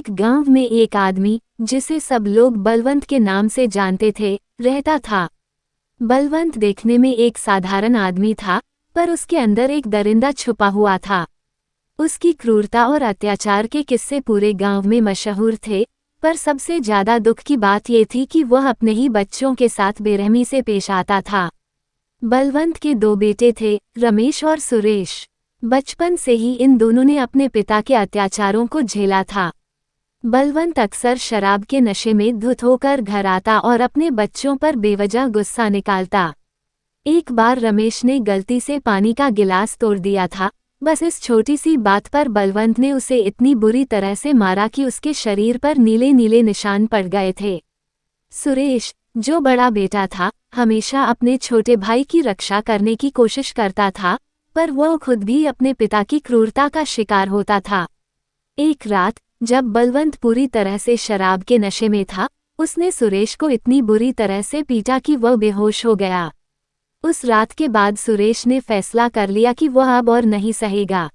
एक गांव में एक आदमी, जिसे सब लोग बलवंत के नाम से जानते थे, रहता था। बलवंत देखने में एक साधारण आदमी था, पर उसके अंदर एक दरिंदा छुपा हुआ था। उसकी क्रूरता और अत्याचार के किस्से पूरे गांव में मशहूर थे, पर सबसे ज्यादा दुख की बात ये थी कि वह अपने ही बच्चों के साथ बेरहमी से पेश आता था। बलवंत के दो बेटे थे, रमेश और सुरेश। बचपन से ही इन दोनों ने अपने पिता के अत्याचारों को झेला था। बलवंत अक्सर शराब के नशे में धुत होकर घर आता और अपने बच्चों पर बेवजह गुस्सा निकालता। एक बार रमेश ने गलती से पानी का गिलास तोड़ दिया था। बस इस छोटी सी बात पर बलवंत ने उसे इतनी बुरी तरह से मारा कि उसके शरीर पर नीले नीले निशान पड़ गए थे। सुरेश, जो बड़ा बेटा था, हमेशा अपने छोटे भाई की रक्षा करने की कोशिश करता था, पर वह खुद भी अपने पिता की क्रूरता का शिकार होता था। एक रात, जब बलवंत पूरी तरह से शराब के नशे में था, उसने सुरेश को इतनी बुरी तरह से पीटा कि वह बेहोश हो गया। उस रात के बाद सुरेश ने फैसला कर लिया कि वह अब और नहीं सहेगा।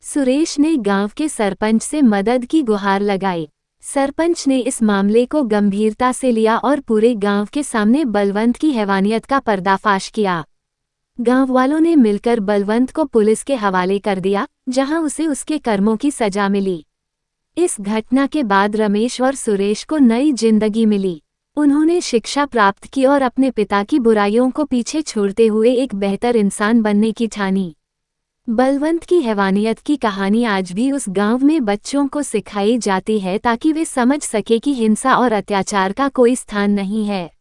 सुरेश ने गांव के सरपंच से मदद की गुहार लगाई। सरपंच ने इस मामले को गंभीरता से लिया और पूरे गांव के सामने बलवंत की हैवानियत का पर्दाफाश किया। गांव वालों ने मिलकर बलवंत को पुलिस के हवाले कर दिया, जहां उसे उसके कर्मों की सजा मिली। इस घटना के बाद रमेश और सुरेश को नई जिंदगी मिली। उन्होंने शिक्षा प्राप्त की और अपने पिता की बुराइयों को पीछे छोड़ते हुए एक बेहतर इंसान बनने की ठानी। बलवंत की हैवानियत की कहानी आज भी उस गांव में बच्चों को सिखाई जाती है ताकि वे समझ सके कि हिंसा और अत्याचार का कोई स्थान नहीं है।